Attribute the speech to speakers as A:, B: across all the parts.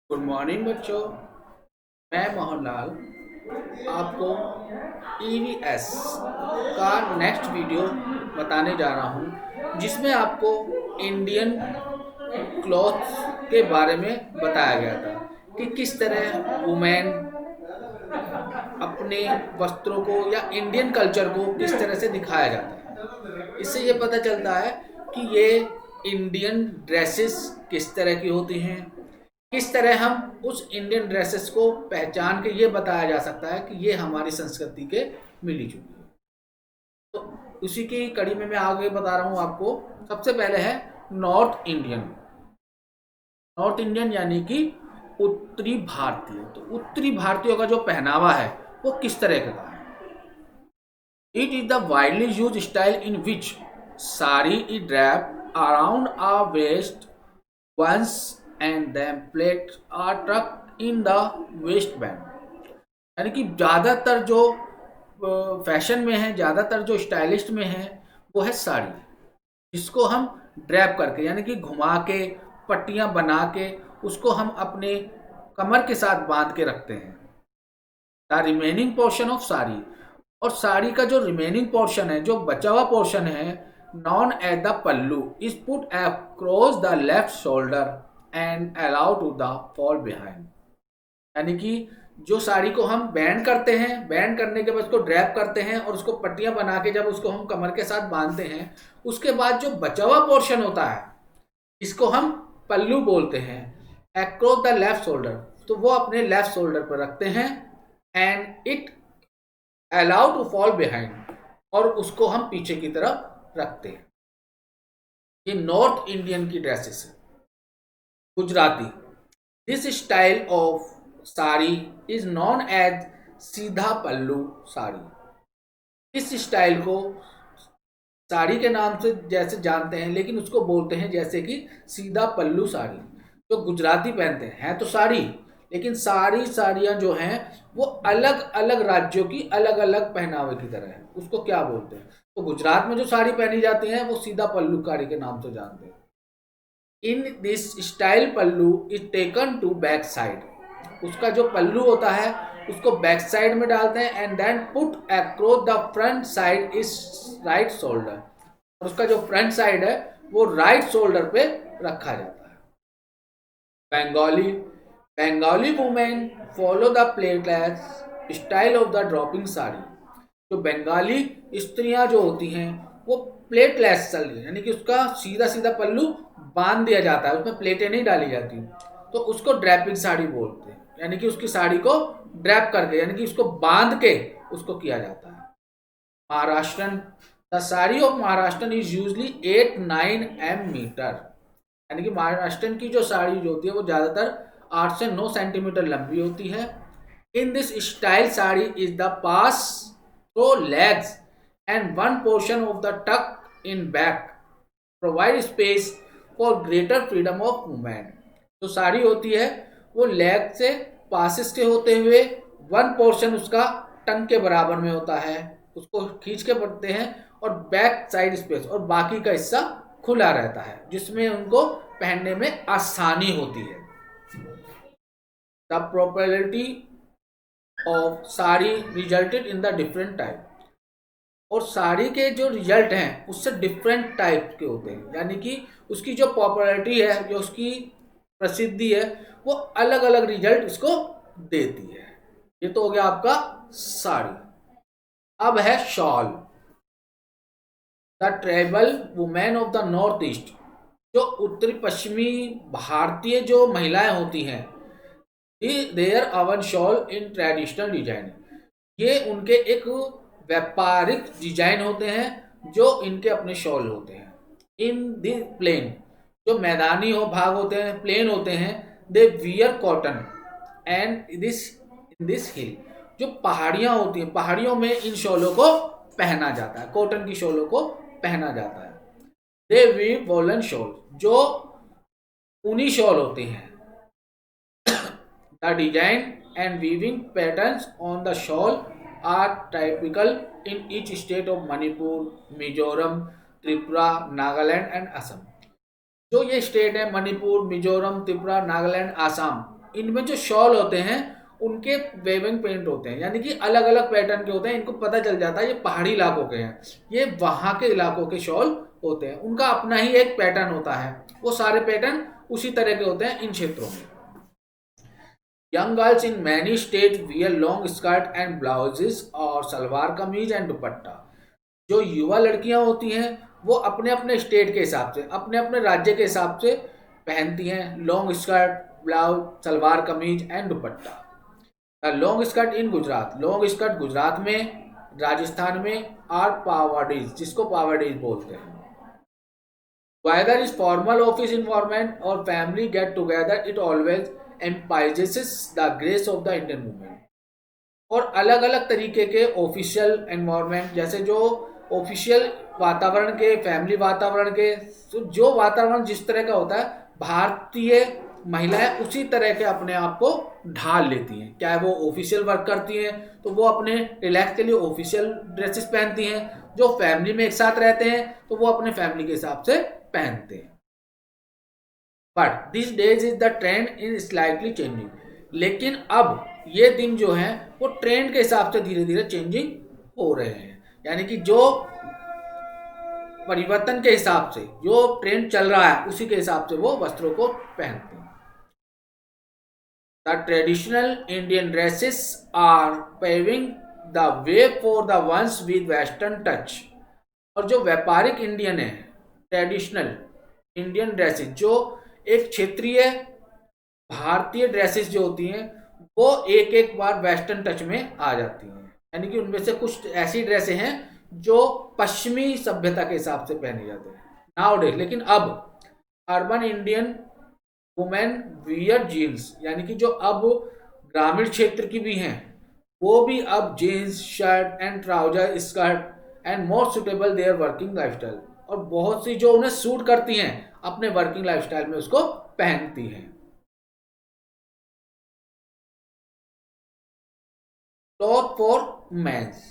A: Good morning बच्चों। मैं मोहनलाल आपको ईवीएस का नेक्स्ट वीडियो बताने जा रहा हूँ जिसमें आपको इंडियन क्लॉथ्स के बारे में बताया गया था कि किस तरह वुमेन अपने वस्त्रों को या इंडियन कल्चर को किस तरह से दिखाया जाता है। इससे ये पता चलता है कि ये इंडियन ड्रेसेस किस तरह की होती हैं, किस तरह हम उस इंडियन ड्रेसेस को पहचान के ये बताया जा सकता है कि ये हमारी संस्कृति के मिली जुली है। तो उसी की कड़ी में मैं आगे बता रहा हूँ आपको। सबसे पहले है नॉर्थ इंडियन। नॉर्थ इंडियन यानी कि उत्तरी भारतीय। तो उत्तरी भारतीयों का जो पहनावा है वो किस तरह का है। It is the widely use style in which sari is drape around a waist once and then plates are tucked in the waistband। यानी कि ज़्यादातर जो फैशन में है, ज़्यादातर जो स्टाइलिस्ट में है वो है साड़ी, जिसको हम ड्रैप करके यानी कि घुमा के पट्टियाँ बना के उसको हम अपने कमर के साथ बांध के रखते हैं। The remaining portion of sari, और साड़ी का जो रिमेनिंग पोर्शन है, जो बचा हुआ पोर्शन है, known as the pallu, is put across the left shoulder and allow to the fall behind. यानी कि जो साड़ी को हम बैंड करते हैं, बैंड करने के बाद उसको ड्रैप करते हैं और उसको पट्टियां बना के जब उसको हम कमर के साथ बांधते हैं, उसके बाद जो बचा हुआ पोर्शन होता है इसको हम पल्लू बोलते हैं, अक्रॉस द लेफ्ट शोल्डर, तो वो अपने लेफ्ट शोल्डर पर रखते हैं and it allow to fall behind, और उसको हम पीछे की तरफ रखते हैं। ये नॉर्थ इंडियन की ड्रेसेस है। Gujarati, this style of sari is known as seedha pallu sari. इस स्टाइल को साड़ी के नाम से जैसे जानते हैं, लेकिन उसको बोलते हैं जैसे कि सीधा पल्लू साड़ी। जो गुजराती पहनते हैं तो साड़ी, लेकिन साड़ियाँ जो हैं वो अलग अलग राज्यों की अलग अलग पहनावे की तरह है। उसको क्या बोलते हैं? तो गुजरात में जो साड़ी पहनी जाती है वो सीधा पल्लू साड़ी के नाम से जानते हैं। In this style pallu is taken to back side, उसका जो पल्लू होता है उसको बैक साइड में डालते हैं and then put across the front side is right shoulder, और उसका जो फ्रंट साइड है वो राइट शोल्डर पे रखा जाता है। Bengali, Bengali women follow the platelets style of the dropping sari. जो बंगाली स्त्रियां जो होती हैं वो प्लेटलेस साड़ी, यानी कि उसका सीधा सीधा पल्लू बांध दिया जाता है, उसमें प्लेटें नहीं डाली जाती, तो उसको ड्रैपिंग साड़ी बोलते हैं। यानी कि उसकी साड़ी को ड्रैप करके यानी कि उसको बांध के उसको किया जाता है। Maharashtrian, the sari of Maharashtrian is usually 8-9 metre. यानी कि महाराष्ट्रन की जो साड़ी जो होती है वो ज़्यादातर 8 से 9 सेंटीमीटर लंबी होती है। इन this style sari is the pass through legs and one portion of the टक in back provide space for greater freedom of movement. जो साड़ी होती है वो लेग से पासिस के होते हुए वन पोर्शन उसका टंग के बराबर में होता है, उसको खींच के पड़ते हैं, और बैक साइड स्पेस और बाकी का हिस्सा खुला रहता है जिसमें उनको पहनने में आसानी होती है। The property of sari resulted in the different type, और साड़ी के जो रिजल्ट हैं उससे डिफरेंट टाइप के होते हैं। यानी कि उसकी जो पॉपुलैरिटी है, जो उसकी प्रसिद्धि है, वो अलग अलग रिजल्ट इसको देती है। ये तो हो गया आपका साड़ी। अब है shawl. The tribal women of the north east, जो उत्तरी पश्चिमी भारतीय जो महिलाएं होती हैं, their woven shawl in traditional design, ये उनके एक व्यापारिक डिजाइन होते हैं जो इनके अपने शॉल होते हैं। इन द प्लेन, जो मैदानी हो भाग होते हैं, प्लेन होते हैं, they wear cotton and this हिल, जो पहाड़ियाँ होती हैं, पहाड़ियों में इन शॉलों को पहना जाता है, कॉटन की शॉलों को पहना जाता है। दे वीव वोलन शॉल, जो ऊनी शॉल होती हैं। The design and weaving patterns on the shawl are typical in each state of Manipur, Mizoram, Tripura, Nagaland and Assam. जो ये स्टेट है मणिपुर, मिजोरम, त्रिपुरा, नागालैंड, आसाम, इनमें जो शॉल होते हैं उनके वेविंग पेंट होते हैं, यानी कि अलग अलग पैटर्न के होते हैं। इनको पता चल जाता है ये पहाड़ी इलाकों के हैं, ये वहां के इलाकों के शॉल होते हैं। उनका अपना ही एक पैटर्न होता है, वो सारे पैटर्न उसी तरह के होते हैं इन क्षेत्रों में। Young girls in many state wear long skirt and blouses और सलवार कमीज एंड दुपट्टा। जो युवा लड़कियां होती हैं वो अपने अपने स्टेट के हिसाब से, अपने अपने राज्य के हिसाब से पहनती हैं long skirt, blouse, salwar kameez and dupatta. Long skirt in Gujarat, long skirt Gujarat में, राजस्थान में, और पावाडीज, जिसको पावाडीज बोलते हैं। Whether is formal office environment or family get together, it always emphasizes the grace of the Indian woman। और अलग अलग तरीके के ऑफिशियल एनवायरनमेंट, जैसे जो ऑफिशियल वातावरण के, फैमिली वातावरण के, तो जो वातावरण जिस तरह का होता है, भारतीय महिलाएं उसी तरह के अपने आप को ढाल लेती हैं। चाहे वो ऑफिशियल वर्क करती हैं तो वो अपने रिलैक्स के लिए ऑफिशियल ड्रेसेस पहनती हैं, जो फैमिली में एक साथ रहते हैं तो वो अपने फैमिली के हिसाब से पहनते हैं। But this days is the trend in slightly changing. लेकिन अब ये दिन जो है वो ट्रेंड के हिसाब से धीरे धीरे चेंजिंग हो रहे हैं, यानी कि जो परिवर्तन के हिसाब से जो ट्रेंड चल रहा है उसी के हिसाब से वो वस्त्रों को पहनते हैं। The traditional Indian dresses are paving the way for the ones with western touch. और जो व्यापारिक इंडियन है, ट्रेडिशनल इंडियन ड्रेसेस, जो एक क्षेत्रीय भारतीय ड्रेसेस जो होती हैं वो एक एक बार वेस्टर्न टच में आ जाती हैं, यानी कि उनमें से कुछ ऐसी ड्रेसें हैं जो पश्चिमी सभ्यता के हिसाब से पहने जाते हैं नाउ डे। लेकिन अब urban Indian women wear jeans, यानी कि जो अब ग्रामीण क्षेत्र की भी हैं वो भी अब jeans, shirt and trouser, skirt and more suitable their working lifestyle. और बहुत सी जो उन्हें सूट करती हैं अपने वर्किंग लाइफस्टाइल में उसको पहनती हैं। क्लॉथ फॉर मेंस,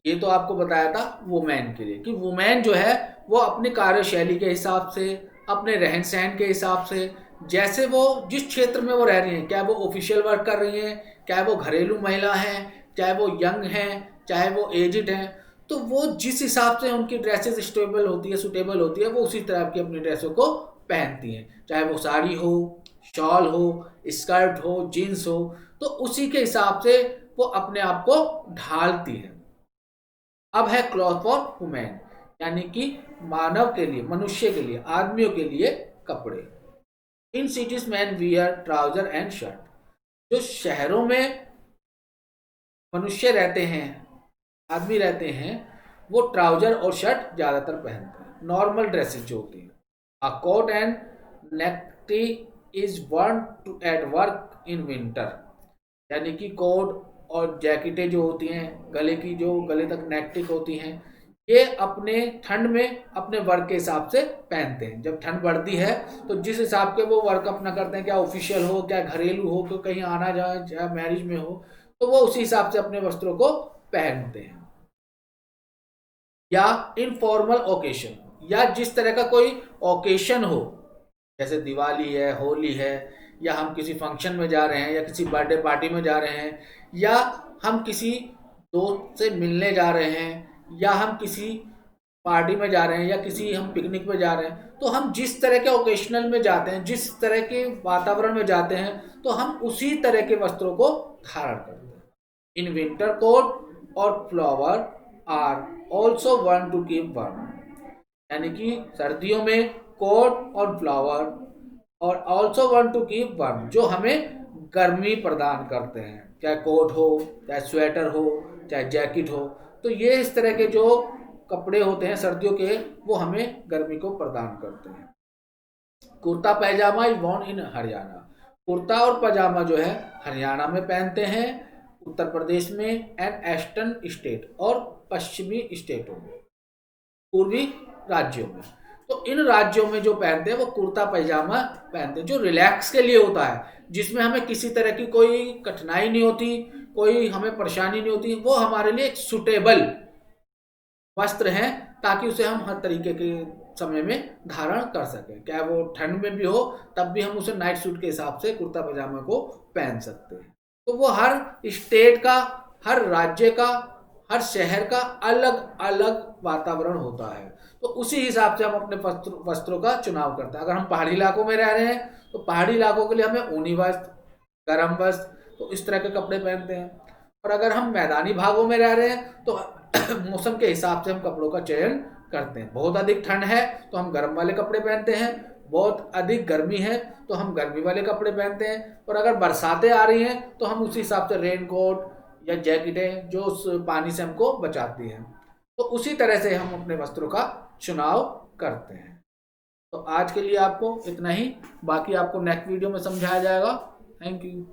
A: ये तो आपको बताया था वुमेन के लिए, कि वुमेन जो है वो अपनी कार्यशैली के हिसाब से, अपने रहन सहन के हिसाब से, जैसे वो जिस क्षेत्र में वो रह रही हैं, चाहे वो ऑफिशियल वर्क कर रही हैं, चाहे वो घरेलू महिला हैं, चाहे वो यंग हैं, चाहे वो एजिड हैं, तो वो जिस हिसाब से उनकी ड्रेसेस स्टेबल होती है, सुटेबल होती है, वो उसी तरह की अपनी ड्रेसों को पहनती हैं। चाहे वो साड़ी हो, शॉल हो, स्कर्ट हो, जीन्स हो, तो उसी के हिसाब से वो अपने आप को ढालती है। अब है क्लॉथ फॉर वुमेन, यानी कि मानव के लिए, मनुष्य के लिए, आदमियों के लिए कपड़े। In cities men wear trouser and shirt. जो शहरों में मनुष्य रहते हैं, आदमी रहते हैं, वो ट्राउजर और शर्ट ज्यादातर पहनते हैं। नॉर्मल ड्रेसेस जो होती हैं, a coat and necktie is worn to at work in winter, यानी कि कोट और जैकेटें जो होती हैं, गले की जो गले तक नेकटिक होती हैं, ये अपने ठंड में अपने वर्क के हिसाब से पहनते हैं। जब ठंड बढ़ती है तो जिस हिसाब के वो वर्क अपना करते हैं, क्या ऑफिशियल हो, क्या घरेलू हो, क्या कहीं आना जाए, चाहे मैरिज में हो, तो वो उसी हिसाब से अपने वस्त्रों को पहनते हैं। या इनफॉर्मल ओकेशन, या जिस तरह का कोई ओकेशन हो, जैसे दिवाली है, होली है, या हम किसी फंक्शन में जा रहे हैं, या किसी बर्थडे पार्टी में जा रहे हैं, या हम किसी दोस्त से मिलने जा रहे हैं, या हम किसी पार्टी में जा रहे हैं, या किसी हम पिकनिक में जा रहे हैं, तो हम जिस तरह के ओकेशनल में जाते हैं, जिस तरह के वातावरण में जाते हैं, तो हम उसी तरह के वस्त्रों को धारण करते हैं। इन विंटर कोट और flower are also worn to keep warm, यानी कि सर्दियों में कोट और फ्लावर और also worn to keep warm, जो हमें गर्मी प्रदान करते हैं, चाहे कोट हो, चाहे स्वेटर हो, चाहे जैकेट हो, तो ये इस तरह के जो कपड़े होते हैं सर्दियों के, वो हमें गर्मी को प्रदान करते हैं। कुर्ता पैजामा इज वर्न इन हरियाणा, कुर्ता और पजामा जो है हरियाणा में पहनते हैं, उत्तर प्रदेश में, एंड ईस्टर्न स्टेट और पश्चिमी स्टेटों में, पूर्वी राज्यों में। तो इन राज्यों में जो पहनते हैं वो कुर्ता पैजामा पहनते हैं, जो रिलैक्स के लिए होता है, जिसमें हमें किसी तरह की कोई कठिनाई नहीं होती, कोई हमें परेशानी नहीं होती। वो हमारे लिए एक सुटेबल वस्त्र हैं, ताकि उसे हम हर तरीके के समय में धारण कर सकें। क्या वो ठंड में भी हो तब भी हम उसे नाइट सूट के हिसाब से कुर्ता पजामा को पहन सकते हैं। तो वो हर स्टेट का, हर राज्य का, हर शहर का अलग अलग वातावरण होता है, तो उसी हिसाब से हम अपने वस्त्रों का चुनाव करते हैं। अगर हम पहाड़ी इलाकों में रह रहे हैं तो पहाड़ी इलाकों के लिए हमें ऊनी वस्त्र, गर्म वस्त्र, तो इस तरह के कपड़े पहनते हैं। और अगर हम मैदानी भागों में रह रहे हैं तो मौसम के हिसाब से हम कपड़ों का चयन करते हैं। बहुत अधिक ठंड है तो हम गर्म वाले कपड़े पहनते हैं, बहुत अधिक गर्मी है तो हम गर्मी वाले कपड़े पहनते हैं। और अगर बरसातें आ रही हैं तो हम उसी हिसाब से रेन कोट या जैकेटें जो उस पानी से हमको बचाती हैं, तो उसी तरह से हम अपने वस्त्रों का चुनाव करते हैं। तो आज के लिए आपको इतना ही, बाकी आपको नेक्स्ट वीडियो में समझाया जाएगा। Thank you.